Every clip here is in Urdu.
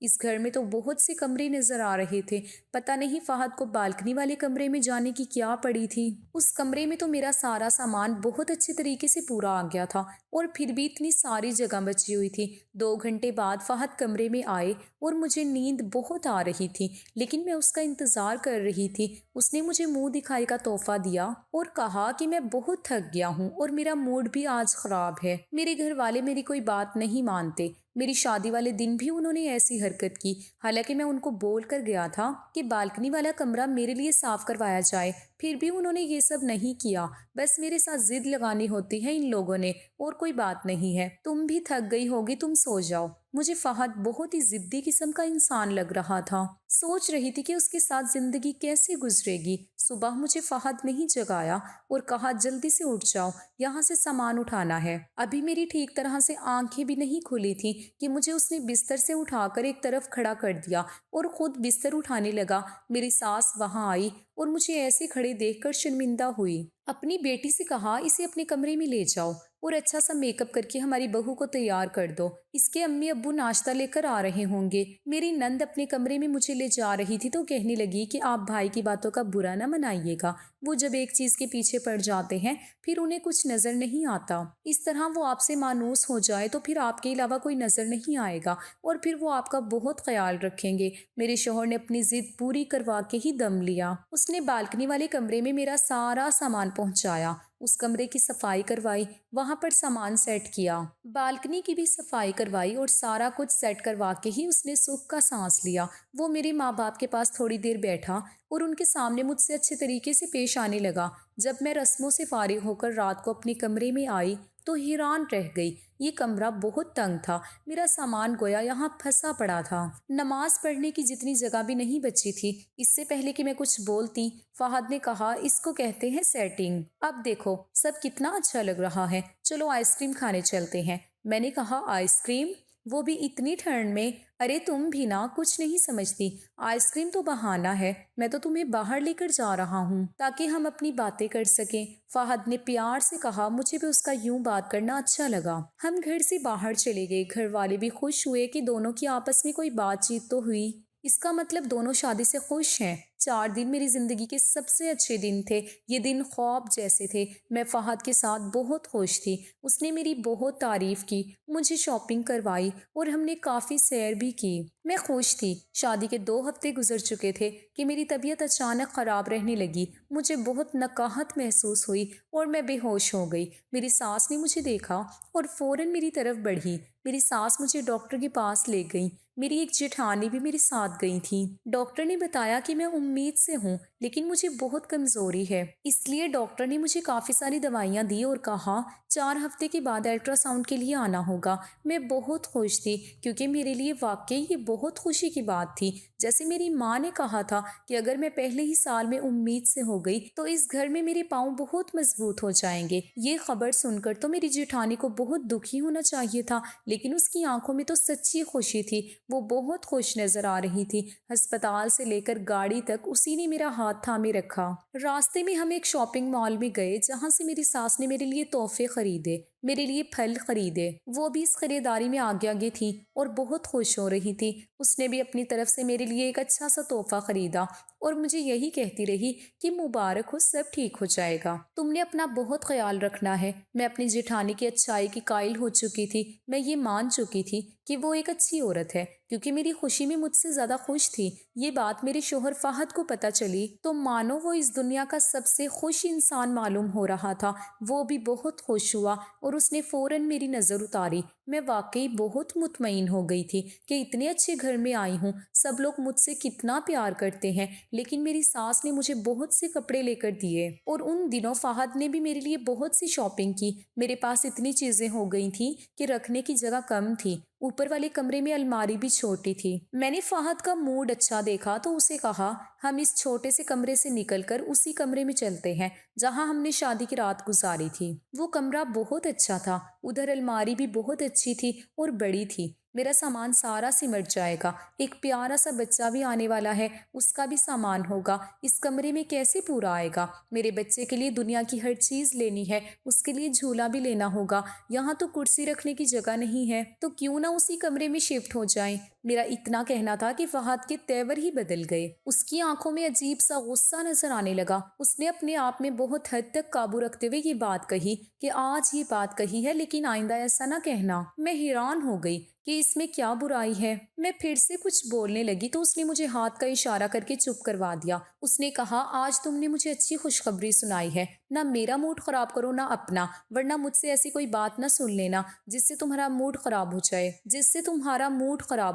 اس گھر میں تو بہت سے کمرے نظر آ رہے تھے، پتہ نہیں فہد کو بالکنی والے کمرے میں جانے کی کیا پڑی تھی۔ اس کمرے میں تو میرا سارا سامان بہت اچھے طریقے سے پورا آ گیا تھا اور پھر بھی اتنی ساری جگہ بچی ہوئی تھی۔ 2 گھنٹے بعد فہد کمرے میں آئے اور مجھے نیند بہت آ رہی تھی، لیکن میں اس کا انتظار کر رہی تھی۔ اس نے مجھے منہ دکھائی کا تحفہ دیا اور کہا کہ میں بہت تھک گیا ہوں اور میرا موڈ بھی آج خراب ہے۔ میرے گھر والے میری کوئی بات نہیں مانتے۔ میری شادی والے دن بھی انہوں نے ایسی حرکت کی، حالانکہ میں ان کو بول کر گیا تھا کہ بالکنی والا کمرہ میرے لیے صاف کروایا جائے، پھر بھی انہوں نے یہ سب نہیں کیا۔ بس میرے ساتھ ضد لگانی ہوتی ہے ان لوگوں نے، اور کوئی بات نہیں ہے۔ تم بھی تھک گئی ہوگی، تم سو جاؤ۔ مجھے فہد بہت ہی ضدی قسم کا انسان لگ رہا تھا۔ سوچ رہی تھی کہ اس کے ساتھ زندگی کیسے گزرے گی۔ صبح مجھے فہد نہیں جگایا اور کہا جلدی سے اٹھ جاؤ، یہاں سے سامان اٹھانا ہے۔ ابھی میری ٹھیک طرح سے آنکھیں بھی نہیں کھلی تھی کہ مجھے اس نے بستر سے اٹھا کر ایک طرف کھڑا کر دیا اور خود بستر اٹھانے لگا۔ میری ساس وہاں آئی اور مجھے ایسے کھڑے دیکھ کر شرمندہ ہوئی۔ اپنی بیٹی سے کہا اسے اپنے کمرے میں لے جاؤ اور اچھا سا میک اپ کر کے ہماری بہو کو تیار کر دو، اس کے امی ابو ناشتہ لے کر آ رہے ہوں گے۔ میری نند اپنے کمرے میں مجھے لے جا رہی تھی تو کہنے لگی کہ آپ بھائی کی باتوں کا برا نہ منائیے گا، وہ جب ایک چیز کے پیچھے پڑ جاتے ہیں پھر انہیں کچھ نظر نہیں آتا۔ اس طرح وہ آپ سے مانوس ہو جائے تو پھر آپ کے علاوہ کوئی نظر نہیں آئے گا اور پھر وہ آپ کا بہت خیال رکھیں گے۔ میرے شوہر نے اپنی ضد پوری کروا کے ہی دم لیا۔ اس نے بالکنی والے کمرے میں میرا سارا سامان پہنچایا، اس کمرے کی صفائی کروائی، وہاں پر سامان سیٹ کیا، بالکنی کی بھی صفائی کروائی اور سارا کچھ سیٹ کروا کے ہی اس نے سکھ کا سانس لیا۔ وہ میرے ماں باپ کے پاس تھوڑی دیر بیٹھا اور ان کے سامنے مجھ سے اچھے طریقے سے پیش آنے لگا۔ جب میں رسموں سے فارغ ہو کر رات کو اپنے کمرے میں آئی تو حیران رہ گئی۔ یہ کمرہ بہت تنگ تھا، میرا سامان گویا یہاں پھنسا پڑا تھا۔ نماز پڑھنے کی جتنی جگہ بھی نہیں بچی تھی۔ اس سے پہلے کہ میں کچھ بولتی فہد نے کہا اس کو کہتے ہیں سیٹنگ۔ اب دیکھو سب کتنا اچھا لگ رہا ہے، چلو آئس کریم کھانے چلتے ہیں۔ میں نے کہا آئس کریم؟ وہ بھی اتنی ٹھنڈ میں؟ ارے تم بھی نا کچھ نہیں سمجھتی، آئس کریم تو بہانہ ہے، میں تو تمہیں باہر لے کر جا رہا ہوں تاکہ ہم اپنی باتیں کر سکیں۔ فہد نے پیار سے کہا، مجھے بھی اس کا یوں بات کرنا اچھا لگا۔ ہم گھر سے باہر چلے گئے، گھر والے بھی خوش ہوئے کہ دونوں کی آپس میں کوئی بات چیت تو ہوئی، اس کا مطلب دونوں شادی سے خوش ہیں۔ 4 دن میری زندگی کے سب سے اچھے دن تھے، یہ دن خواب جیسے تھے۔ میں فہد کے ساتھ بہت خوش تھی، اس نے میری بہت تعریف کی، مجھے شاپنگ کروائی اور ہم نے کافی سیر بھی کی۔ میں خوش تھی۔ شادی کے 2 ہفتے گزر چکے تھے کہ میری طبیعت اچانک خراب رہنے لگی، مجھے بہت نکاہت محسوس ہوئی اور میں بے ہوش ہو گئی۔ میری ساس نے مجھے دیکھا اور فوراً میری طرف بڑھی۔ میری ساس مجھے ڈاکٹر کے پاس لے گئی، میری ایک جیٹھانی بھی میرے ساتھ گئی تھی۔ ڈاکٹر نے بتایا کہ میں امید سے ہوں لیکن مجھے بہت کمزوری ہے، اس لیے ڈاکٹر نے مجھے کافی ساری دوائیاں دی اور کہا 4 ہفتے کے بعد الٹرا ساؤنڈ کے لیے آنا ہوگا۔ میں بہت خوش تھی کیونکہ میرے لیے واقعی یہ بہت خوشی کی بات تھی۔ جیسے میری ماں نے کہا تھا کہ اگر میں پہلے ہی سال میں امید سے ہو گئی تو اس گھر میں میرے پاؤں بہت مضبوط ہو جائیں گے۔ یہ خبر سن کر تو میری جیٹھانی کو بہت دکھی ہونا چاہیے تھا، لیکن اس کی آنکھوں میں تو سچی خوشی تھی، وہ بہت خوش نظر آ رہی تھی۔ ہسپتال سے لے کر گاڑی تک اسی نے میرا ہاتھ تھامے رکھا۔ راستے میں ہم ایک شاپنگ مال میں گئے جہاں سے میری ساس نے میرے لیے تحفے خریدے، میرے لیے پھل خریدے۔ وہ بھی اس خریداری میں آگے آگے تھی اور بہت خوش ہو رہی تھی۔ اس نے بھی اپنی طرف سے میرے لیے ایک اچھا سا تحفہ خریدا اور مجھے یہی کہتی رہی کہ مبارک ہو، سب ٹھیک ہو جائے گا، تم نے اپنا بہت خیال رکھنا ہے۔ میں اپنی جیٹھانی کی اچھائی کی قائل ہو چکی تھی، میں یہ مان چکی تھی کہ وہ ایک اچھی عورت ہے کیونکہ میری خوشی میں مجھ سے زیادہ خوش تھی۔ یہ بات میرے شوہر فہد کو پتہ چلی تو مانو وہ اس دنیا کا سب سے خوش انسان معلوم ہو رہا تھا۔ وہ بھی بہت خوش ہوا اور اس نے فوراً میری نظر اتاری۔ میں واقعی بہت مطمئن ہو گئی تھی کہ اتنے اچھے گھر میں آئی ہوں، سب لوگ مجھ سے کتنا پیار کرتے ہیں، لیکن میری ساس نے مجھے بہت سے کپڑے لے کر دیے اور ان دنوں فہد نے بھی میرے لیے بہت سی شاپنگ کی۔ میرے پاس اتنی چیزیں ہو گئی تھیں کہ رکھنے کی جگہ کم تھی، اوپر والے کمرے میں الماری بھی چھوٹی تھی۔ میں نے فہد کا موڈ اچھا دیکھا تو اسے کہا ہم اس چھوٹے سے کمرے سے نکل کر اسی کمرے میں چلتے ہیں جہاں ہم نے شادی کی رات گزاری تھی۔ وہ کمرہ بہت اچھا تھا، ادھر الماری بھی بہت اچھی تھی اور بڑی تھی، میرا سامان سارا سمٹ جائے گا، ایک پیارا سا بچہ بھی آنے والا ہے، اس کا بھی سامان ہوگا، اس کمرے میں کیسے پورا آئے گا؟ میرے بچے کے لیے دنیا کی ہر چیز لینی ہے، اس کے لیے جھولا بھی لینا ہوگا، یہاں تو کرسی رکھنے کی جگہ نہیں ہے، تو کیوں نہ اسی کمرے میں شفٹ ہو جائیں۔ میرا اتنا کہنا تھا کہ فہد کے تیور ہی بدل گئے۔ اس کی آنکھوں میں عجیب سا غصہ نظر آنے لگا۔ اس نے اپنے آپ میں بہت حد تک قابو رکھتے ہوئے یہ بات کہی کہ آج یہ بات کہی ہے لیکن آئندہ ایسا نہ کہنا۔ میں حیران ہو گئی کہ اس میں کیا برائی ہے۔ میں پھر سے کچھ بولنے لگی تو اس نے مجھے ہاتھ کا اشارہ کر کے چپ کروا دیا۔ اس نے کہا آج تم نے مجھے اچھی خوشخبری سنائی ہے، نہ میرا موڈ خراب کرو نہ اپنا، ورنہ مجھ سے ایسی کوئی بات نہ سن لینا جس سے تمہارا موڈ خراب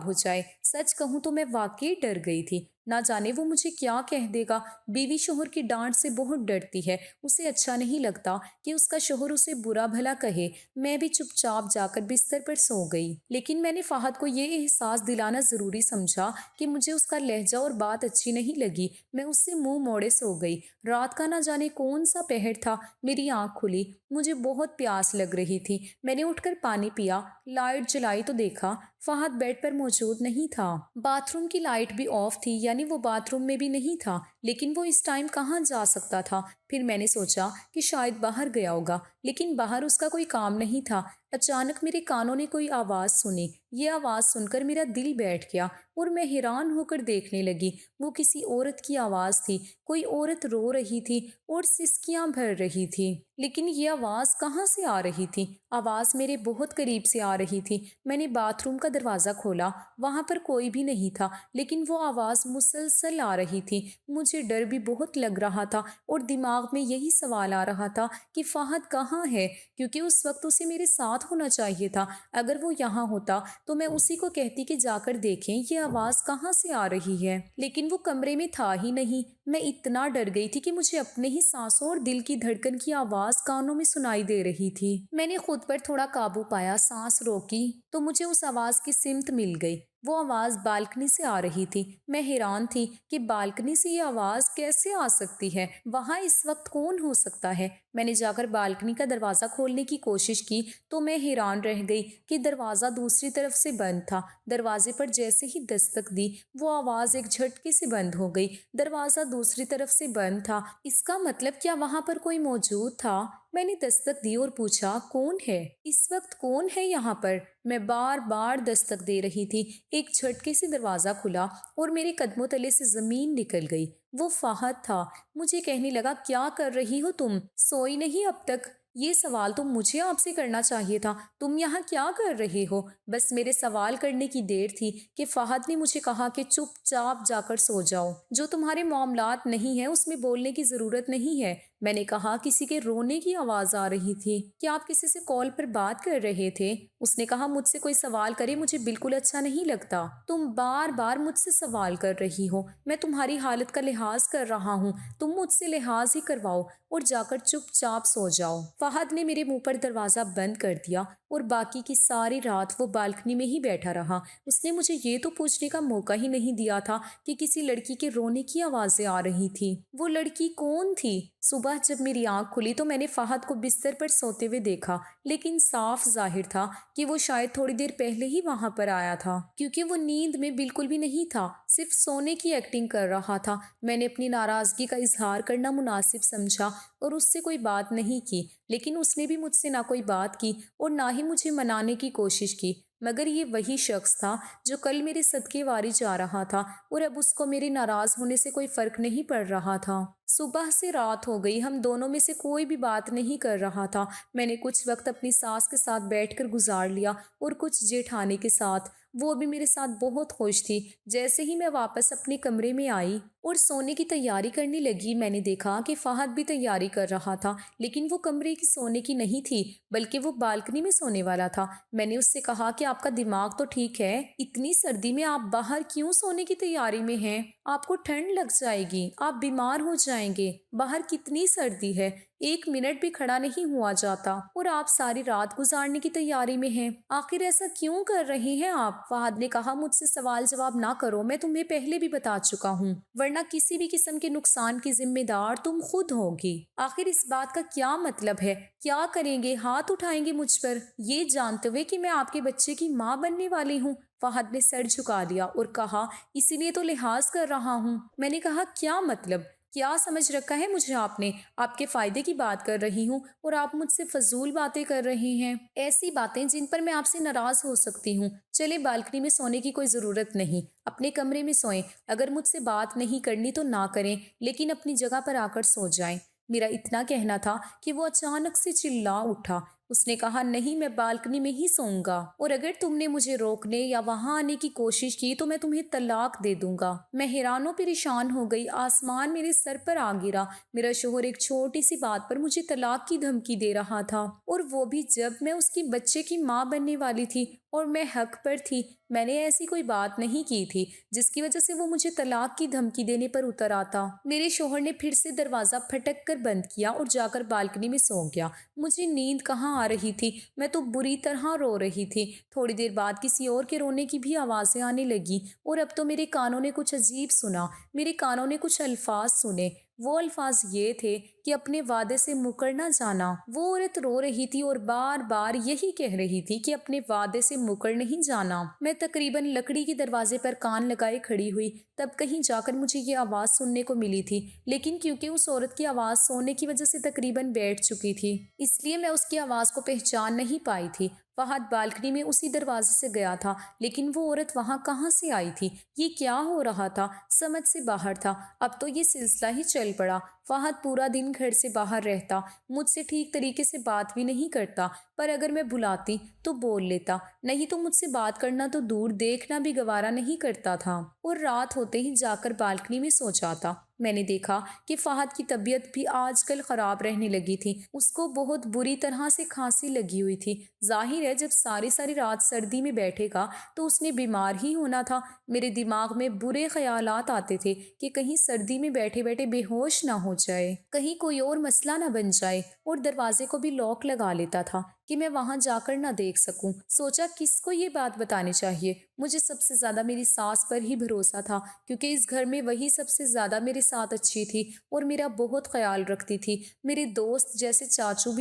ہو جائے۔ سچ کہوں تو میں واقعی ڈر گئی تھی، نہ جانے وہ مجھے کیا کہہ دے گا۔ بیوی شوہر کی ڈانٹ سے بہت ڈرتی ہے، اسے اچھا نہیں لگتا کہ اس کا شوہر اسے برا بھلا کہے۔ میں بھی چپ چاپ جا کر بستر پر سو گئی، لیکن میں نے فہد کو یہ احساس دلانا ضروری سمجھا کہ مجھے اس کا لہجہ اور بات اچھی نہیں لگی۔ میں اس سے منہ موڑے سو گئی۔ رات کا نہ جانے کون سا پہر تھا، میری آنکھ کھلی، مجھے بہت پیاس لگ رہی تھی۔ میں نے اٹھ کر پانی پیا، لائٹ جلائی تو دیکھا فہد بیڈ پر موجود نہیں تھا۔ باتھ روم کی لائٹ بھی آف تھی، یعنی وہ باتھ روم میں بھی نہیں تھا، لیکن وہ اس ٹائم کہاں جا سکتا تھا؟ پھر میں نے سوچا کہ شاید باہر گیا ہوگا، لیکن باہر اس کا کوئی کام نہیں تھا۔ اچانک میرے کانوں نے کوئی آواز سنی۔ یہ آواز سن کر میرا دل بیٹھ گیا اور میں حیران ہو کر دیکھنے لگی۔ وہ کسی عورت کی آواز تھی، کوئی عورت رو رہی تھی اور سسکیاں بھر رہی تھی۔ لیکن یہ آواز کہاں سے آ رہی تھی؟ آواز میرے بہت قریب سے آ رہی تھی۔ میں نے باتھ روم کا دروازہ کھولا، وہاں پر کوئی بھی نہیں تھا، لیکن وہ آواز مسلسل آ رہی تھی۔ مجھے ڈر بھی بہت لگ رہا تھا اور دماغ میں یہی سوال آ رہا تھا کہ فہد کہاں ہے، کیونکہ اس وقت اسے میرے ساتھ ہونا چاہیے تھا۔ اگر وہ یہاں ہوتا تو میں اسی کو کہتی کہ جا کر دیکھیں یہ آواز کہاں سے آ رہی ہے، لیکن وہ کمرے میں تھا ہی نہیں۔ میں اتنا ڈر گئی تھی کہ مجھے اپنے ہی سانسوں اور دل کی دھڑکن کی آواز کانوں میں سنائی دے رہی تھی۔ میں نے خود پر تھوڑا قابو پایا، سانس روکی تو مجھے اس آواز کی سمت مل گئی۔ وہ آواز بالکنی سے آ رہی تھی۔ میں حیران تھی کہ بالکنی سے یہ آواز کیسے آ سکتی ہے، وہاں اس وقت کون ہو سکتا ہے۔ میں نے جا کر بالکنی کا دروازہ کھولنے کی کوشش کی تو میں حیران رہ گئی کہ دروازہ دوسری طرف سے بند تھا۔ دروازے پر جیسے ہی دستک دی وہ آواز ایک جھٹکے سے بند ہو گئی۔ دروازہ دوسری طرف سے بند تھا، اس کا مطلب کیا وہاں پر کوئی موجود تھا؟ میں نے دستک دی اور پوچھا کون ہے، اس وقت کون ہے یہاں پر؟ میں بار بار دستک دے رہی تھی۔ ایک جھٹکے سے دروازہ کھلا اور میرے قدموں تلے سے زمین نکل گئی۔ وہ فہد تھا۔ مجھے کہنے لگا کیا کر رہی ہو تم؟ سوئی نہیں اب تک؟ یہ سوال تو مجھے آپ سے کرنا چاہیے تھا، تم یہاں کیا کر رہے ہو؟ بس میرے سوال کرنے کی دیر تھی کہ فہد نے مجھے کہا کہ چپ چاپ جا کر سو جاؤ، جو تمہارے معاملات نہیں ہیں اس میں بولنے کی ضرورت نہیں ہے۔ میں نے کہا کسی کے رونے کی آواز آ رہی تھی، کیا آپ کسی سے کال پر بات کر رہے تھے؟ اس نے کہا مجھ سے کوئی سوال کرے مجھے بالکل اچھا نہیں لگتا، تم بار بار مجھ سے سوال کر رہی ہو، میں تمہاری حالت کا لحاظ کر رہا ہوں، تم مجھ سے لحاظ ہی کرواؤ اور جا کر چپ چاپ سو جاؤ۔ فہد نے میرے منہ پر دروازہ بند کر دیا اور باقی کی ساری رات وہ بالکنی میں ہی بیٹھا رہا۔ اس نے مجھے یہ تو پوچھنے کا موقع ہی نہیں دیا تھا کہ کسی لڑکی کے رونے کی آوازیں آ رہی تھی۔ وہ لڑکی کون تھی؟ صبح جب میری آنکھ کھلی تو میں نے فہد کو بستر پر سوتے ہوئے دیکھا، لیکن صاف ظاہر تھا کہ وہ شاید تھوڑی دیر پہلے ہی وہاں پر آیا تھا، کیونکہ وہ نیند میں بالکل بھی نہیں تھا، صرف سونے کی ایکٹنگ کر رہا تھا۔ میں نے اپنی ناراضگی کا اظہار کرنا مناسب سمجھا اور اس سے کوئی بات نہیں کی، لیکن اس نے بھی مجھ سے نہ کوئی بات کی اور نہ ہی مجھے منانے کی کوشش کی۔ مگر یہ وہی شخص تھا جو کل میرے صدقے واری جا رہا تھا اور اب اس کو میرے ناراض ہونے سے کوئی فرق نہیں پڑ رہا تھا۔ صبح سے رات ہو گئی، ہم دونوں میں سے کوئی بھی بات نہیں کر رہا تھا۔ میں نے کچھ وقت اپنی ساس کے ساتھ بیٹھ کر گزار لیا اور کچھ جیٹھانی کے ساتھ، وہ بھی میرے ساتھ بہت خوش تھی۔ جیسے ہی میں واپس اپنے کمرے میں آئی اور سونے کی تیاری کرنے لگی، میں نے دیکھا کہ فہد بھی تیاری کر رہا تھا، لیکن وہ کمرے کی سونے کی نہیں تھی بلکہ وہ بالکنی میں سونے والا تھا۔ میں نے اس سے کہا کہ آپ کا دماغ تو ٹھیک ہے، اتنی سردی میں آپ باہر کیوں سونے کی تیاری میں ہیں؟ آپ کو ٹھنڈ لگ جائے گی، آپ بیمار ہو جائیں گے، باہر کتنی سردی ہے، ایک منٹ بھی کھڑا نہیں ہوا جاتا اور آپ ساری رات گزارنے کی تیاری میں ہیں، آخر ایسا کیوں کر رہے ہیں آپ؟ فہد نے کہا مجھ سے سوال جواب نہ کرو، میں تمہیں پہلے بھی بتا چکا ہوں، ورنہ کسی بھی قسم کے نقصان کی ذمہ دار تم خود ہوگی۔ آخر اس بات کا کیا مطلب ہے؟ کیا کریں گے؟ ہاتھ اٹھائیں گے مجھ پر، یہ جانتے ہوئے کہ میں آپ کے بچے کی ماں بننے والی ہوں؟ فہد نے سر جھکا لیا اور کہا اسی لیے تو لحاظ کر رہا ہوں۔ میں نے کہا کیا مطلب؟ کیا سمجھ رکھا ہے مجھے آپ نے؟ آپ کے فائدے کی بات کر رہی ہوں اور آپ مجھ سے فضول باتیں کر رہی ہیں، ایسی باتیں جن پر میں آپ سے ناراض ہو سکتی ہوں۔ چلے بالکنی میں سونے کی کوئی ضرورت نہیں، اپنے کمرے میں سوئیں۔ اگر مجھ سے بات نہیں کرنی تو نہ کریں، لیکن اپنی جگہ پر آ کر سو جائیں۔ میرا اتنا کہنا تھا کہ وہ اچانک سے چلا اٹھا۔ اس نے کہا، نہیں، میں بالکنی میں ہی سوؤں گا، اور اگر تم نے مجھے روکنے یا وہاں آنے کی کوشش کی تو میں تمہیں طلاق دے دوں گا۔ میں حیران و پریشان ہو گئی، آسمان میرے سر پر آ گرا۔ میرا شوہر ایک چھوٹی سی بات پر مجھے طلاق کی دھمکی دے رہا تھا، اور وہ بھی جب میں اس کی بچے کی ماں بننے والی تھی اور میں حق پر تھی۔ میں نے ایسی کوئی بات نہیں کی تھی جس کی وجہ سے وہ مجھے طلاق کی دھمکی دینے پر اتر آتا۔ میرے شوہر نے پھر سے دروازہ پھٹک کر بند کیا اور جا کر بالکنی میں سو گیا۔ مجھے نیند کہاں آ رہی تھی، میں تو بری طرح رو رہی تھی۔ تھوڑی دیر بعد کسی اور کے رونے کی بھی آوازیں آنے لگی، اور اب تو میرے کانوں نے کچھ عجیب سنا۔ میرے کانوں نے کچھ الفاظ سنے۔ وہ الفاظ یہ تھے کہ اپنے وعدے سے مکر نہ جانا۔ وہ عورت رو رہی تھی اور بار بار یہی کہہ رہی تھی کہ اپنے وعدے سے مکر نہیں جانا۔ میں تقریباً لکڑی کے دروازے پر کان لگائے کھڑی ہوئی، تب کہیں جا کر مجھے یہ آواز سننے کو ملی تھی، لیکن کیونکہ اس عورت کی آواز سونے کی وجہ سے تقریباً بیٹھ چکی تھی، اس لیے میں اس کی آواز کو پہچان نہیں پائی تھی۔ فہد بالکنی میں اسی دروازے سے گیا تھا، لیکن وہ عورت وہاں کہاں سے آئی تھی؟ یہ کیا ہو رہا تھا؟ سمجھ سے باہر تھا۔ اب تو یہ سلسلہ ہی چل پڑا۔ فہد پورا دن گھر سے باہر رہتا، مجھ سے ٹھیک طریقے سے بات بھی نہیں کرتا، پر اگر میں بلاتی تو بول لیتا، نہیں تو مجھ سے بات کرنا تو دور، دیکھنا بھی گوارا نہیں کرتا تھا، اور رات ہوتے ہی جا کر بالکنی میں سو جاتا۔ میں نے دیکھا کہ فہد کی طبیعت بھی آج کل خراب رہنے لگی تھی۔ اس کو بہت بری طرح سے کھانسی لگی ہوئی تھی۔ ظاہر ہے جب ساری رات سردی میں بیٹھے گا تو اس نے بیمار ہی ہونا تھا۔ میرے دماغ میں برے خیالات آتے تھے کہ کہیں سردی میں بیٹھے بیٹھے بے ہوش نہ ہو جائے، کہیں کوئی اور مسئلہ نہ بن جائے، اور دروازے کو بھی لاک لگا لیتا تھا کہ میں وہاں جا کر نہ دیکھ سکوں۔ سوچا کس کو یہ بات بتانی چاہیے۔ مجھے سب سے زیادہ میری ساس پر ہی بھروسہ تھا، کیونکہ اس گھر میں وہی سب سے زیادہ میرے ساتھ اچھی تھی اور میرا بہت خیال رکھتی تھی۔ میرے دوست جیسے چاچو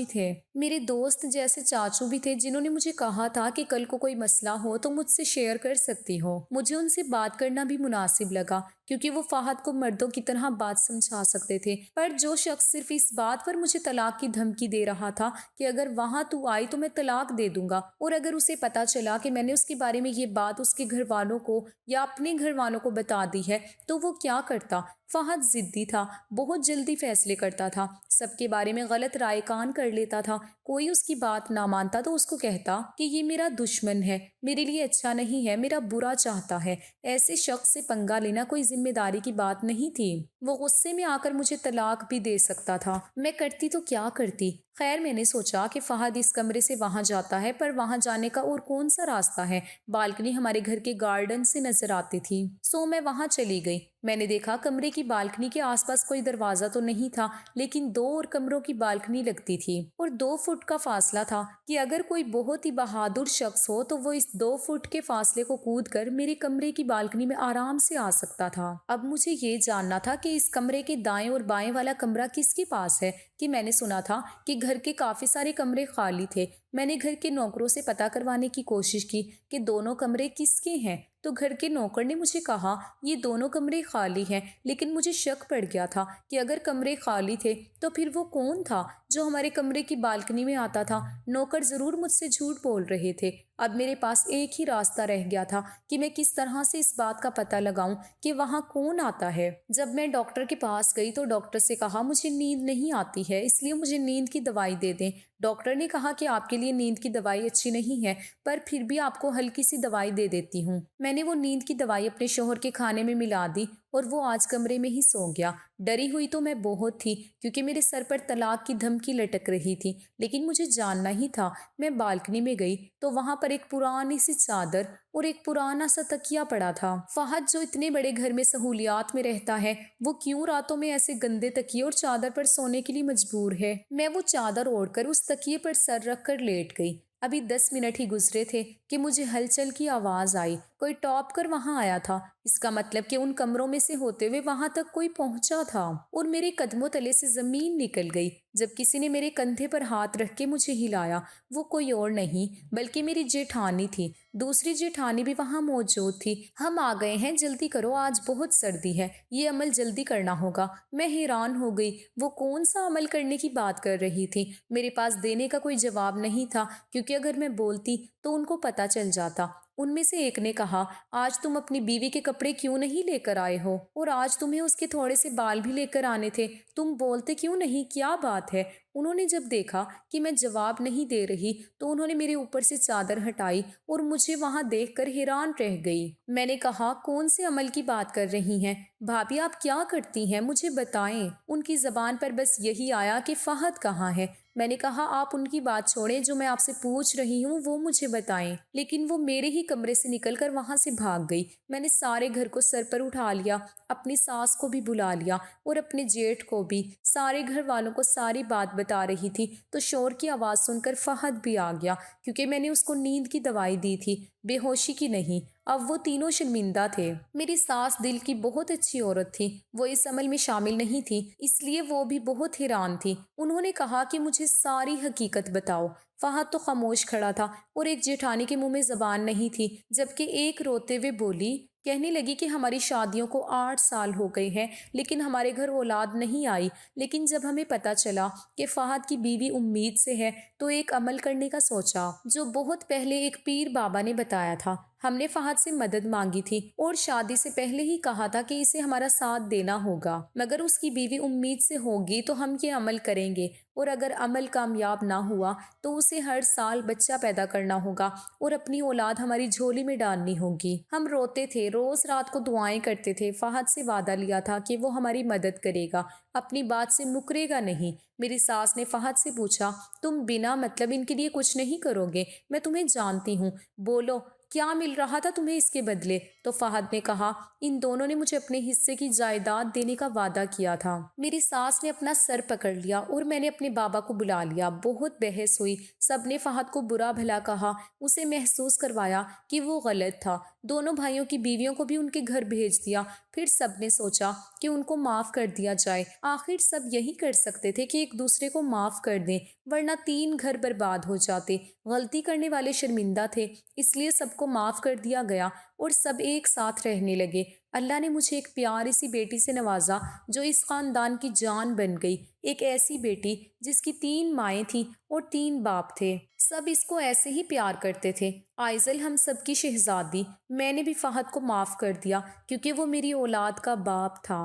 بھی تھے جنہوں نے مجھے کہا تھا کہ کل کو کوئی مسئلہ ہو تو مجھ سے شیئر کر سکتی ہو۔ مجھے ان سے بات کرنا بھی مناسب لگا، کیونکہ وہ فہد کو مردوں کی طرح بات سمجھا سکتے تھے۔ پر جو شخص صرف اس بات پر مجھے طلاق کی دھمکی دے رہا تھا کہ اگر وہاں تو آئی تو میں طلاق دے دوں گا، اور اگر اسے پتا چلا کہ میں نے اس کے بارے میں یہ بات اس کے گھر والوں کو یا اپنے گھر والوں کو بتا دی ہے تو وہ کیا کرتا؟ فہد ضدی تھا، بہت جلدی فیصلے کرتا تھا، سب کے بارے میں غلط رائے کان کر لیتا تھا۔ کوئی اس کی بات نہ مانتا تو اس کو کہتا کہ یہ میرا دشمن ہے، میرے لیے اچھا نہیں ہے، میرا برا چاہتا ہے۔ ایسے شخص سے پنگا لینا کوئی ذمہ داری کی بات نہیں تھی۔ وہ غصے میں آ کر مجھے طلاق بھی دے سکتا تھا۔ میں کرتی تو کیا کرتی؟ خیر، میں نے سوچا کہ فہد اس کمرے سے وہاں جاتا ہے، پر وہاں جانے کا اور کون سا راستہ ہے؟ بالکنی ہمارے گھر کے گارڈن سے نظر آتی تھی، سو میں وہاں چلی گئی۔ میں نے دیکھا کمرے کی بالکنی کے آس پاس کوئی دروازہ تو نہیں تھا، لیکن 2 اور کمروں کی بالکنی لگتی تھی، اور 2 فٹ کا فاصلہ تھا کہ اگر کوئی بہت ہی بہادر شخص ہو تو وہ اس 2 فٹ کے فاصلے کو کود کر میرے کمرے کی بالکنی میں آرام سے آ سکتا تھا۔ اب مجھے یہ جاننا تھا کہ اس کمرے کے دائیں اور بائیں والا کمرہ کس کے پاس ہے، کہ میں نے سنا تھا کہ گھر کے کافی سارے کمرے خالی تھے۔ میں نے گھر کے نوکروں سے پتہ کروانے کی کوشش کی کہ دونوں کمرے کس کے ہیں، تو گھر کے نوکر نے مجھے کہا یہ دونوں کمرے خالی ہیں، لیکن مجھے شک پڑ گیا تھا کہ اگر کمرے خالی تھے تو پھر وہ کون تھا جو ہمارے کمرے کی بالکنی میں آتا تھا؟ نوکر ضرور مجھ سے جھوٹ بول رہے تھے۔ اب میرے پاس ایک ہی راستہ رہ گیا تھا کہ میں کس طرح سے اس بات کا پتہ لگاؤں کہ وہاں کون آتا ہے۔ جب میں ڈاکٹر کے پاس گئی تو ڈاکٹر سے کہا مجھے نیند نہیں آتی ہے، اس لیے مجھے نیند کی دوائی دے دیں۔ ڈاکٹر نے کہا کہ آپ کے لیے نیند کی دوائی اچھی نہیں ہے، پر پھر بھی آپ کو ہلکی سی دوائی دے دیتی ہوں۔ میں نے وہ نیند کی دوائی اپنے شوہر کے کھانے میں ملا دی اور وہ آج کمرے میں ہی سو گیا۔ ڈری ہوئی تو میں بہت تھی، کیونکہ میرے سر پر طلاق کی دھمکی لٹک رہی تھی، لیکن مجھے جاننا ہی تھا۔ میں بالکنی میں گئی تو وہاں پر ایک پرانی سی چادر اور ایک پرانا سا تکیا پڑا تھا۔ فہد جو اتنے بڑے گھر میں سہولیات میں رہتا ہے، وہ کیوں راتوں میں ایسے گندے تکیے اور چادر پر سونے کے لیے مجبور ہے؟ میں وہ چادر اوڑھ کر اس تکیے پر سر رکھ کر لیٹ گئی۔ ابھی 10 منٹ ہی گزرے تھے کہ مجھے ہلچل کی آواز آئی۔ کوئی ٹاپ کر وہاں آیا تھا۔ اس کا مطلب کہ ان کمروں میں سے ہوتے ہوئے وہاں تک کوئی پہنچا تھا اور میرے قدموں تلے سے زمین نکل گئی جب کسی نے میرے کندھے پر ہاتھ رکھ کے مجھے ہلایا۔ وہ کوئی اور نہیں بلکہ میری جیٹھانی تھی۔ دوسری جیٹھانی بھی وہاں موجود تھی۔ ہم آ گئے ہیں، جلدی کرو، آج بہت سردی ہے، یہ عمل جلدی کرنا ہوگا۔ میں حیران ہو گئی، وہ کون سا عمل کرنے کی بات کر رہی تھی؟ میرے پاس دینے کا کوئی جواب نہیں تھا کیونکہ اگر میں بولتی تو ان کو پتہ چل جاتا۔ ان میں سے ایک نے کہا، آج تم اپنی بیوی کے کپڑے کیوں نہیں لے کر آئے ہو؟ اور آج تمہیں اس کے تھوڑے سے بال بھی لے کر آنے تھے، تم بولتے کیوں نہیں؟ کیا بات ہے؟ انہوں نے جب دیکھا کہ میں جواب نہیں دے رہی تو انہوں نے میرے اوپر سے چادر ہٹائی اور مجھے وہاں دیکھ کر حیران رہ گئی۔ میں نے کہا، کون سے عمل کی بات کر رہی ہیں بھابھی؟ آپ کیا کرتی ہیں؟ مجھے بتائیں۔ ان کی زبان پر بس یہی آیا کہ فہد کہاں ہے؟ میں نے کہا، آپ ان کی بات چھوڑیں، جو میں آپ سے پوچھ رہی ہوں وہ مجھے بتائیں۔ لیکن وہ میرے ہی کمرے سے نکل کر وہاں سے بھاگ گئی۔ میں نے سارے گھر کو سر پر اٹھا لیا، اپنی ساس کو بھی بلا لیا اور اپنے جیٹھ کو بھی۔ سارے گھر والوں کو ساری بات بتا رہی تھی تو شور کی آواز سن کر فہد بھی آ گیا کیونکہ میں نے اس کو نیند کی دوائی دی تھی، بے ہوشی کی نہیں۔ اب وہ تینوں شرمندہ تھے۔ میری ساس دل کی بہت اچھی عورت تھی، وہ اس عمل میں شامل نہیں تھی، اس لیے وہ بھی بہت حیران تھی۔ انہوں نے کہا کہ مجھے ساری حقیقت بتاؤ۔ فہد تو خاموش کھڑا تھا اور ایک جیٹھانی کے منہ میں زبان نہیں تھی، جبکہ ایک روتے ہوئے بولی، کہنے لگی کہ ہماری شادیوں کو 8 سال ہو گئے ہیں لیکن ہمارے گھر اولاد نہیں آئی، لیکن جب ہمیں پتہ چلا کہ فہد کی بیوی امید سے ہے تو ایک عمل کرنے کا سوچا جو بہت پہلے ایک پیر بابا نے بتایا تھا۔ ہم نے فہد سے مدد مانگی تھی اور شادی سے پہلے ہی کہا تھا کہ اسے ہمارا ساتھ دینا ہوگا، مگر اس کی بیوی امید سے ہوگی تو ہم یہ عمل کریں گے، اور اگر عمل کامیاب نہ ہوا تو اسے ہر سال بچہ پیدا کرنا ہوگا اور اپنی اولاد ہماری جھولی میں ڈالنی ہوگی۔ ہم روتے تھے، روز رات کو دعائیں کرتے تھے۔ فہد سے وعدہ لیا تھا کہ وہ ہماری مدد کرے گا، اپنی بات سے مکرے گا نہیں۔ میری ساس نے فہد سے پوچھا، تم بنا مطلب ان کے لیے کچھ نہیں کرو گے؟ میں تمہیں جانتی ہوں، بولو کیا مل رہا تھا تمہیں اس کے بدلے؟ تو فہد نے کہا، ان دونوں نے مجھے اپنے حصے کی جائیداد دینے کا وعدہ کیا تھا۔ میری ساس نے اپنا سر پکڑ لیا اور میں نے اپنے بابا کو بلا لیا۔ بہت بحث ہوئی، سب نے فہد کو برا بھلا کہا، اسے محسوس کروایا کہ وہ غلط تھا۔ دونوں بھائیوں کی بیویوں کو بھی ان کے گھر بھیج دیا۔ پھر سب نے سوچا کہ ان کو معاف کر دیا جائے۔ آخر سب یہی کر سکتے تھے کہ ایک دوسرے کو معاف کر دیں، ورنہ 3 گھر برباد ہو جاتے۔ غلطی کرنے والے شرمندہ تھے، اس لیے سب کو معاف کر دیا گیا اور سب ایک ساتھ رہنے لگے۔ اللہ نے مجھے ایک پیاری سی بیٹی سے نوازا جو اس خاندان کی جان بن گئی، ایک ایسی بیٹی جس کی 3 مائیں تھیں اور 3 باپ تھے۔ سب اس کو ایسے ہی پیار کرتے تھے۔ آئزل ہم سب کی شہزادی۔ میں نے بھی فہد کو معاف کر دیا کیونکہ وہ میری اولاد کا باپ تھا۔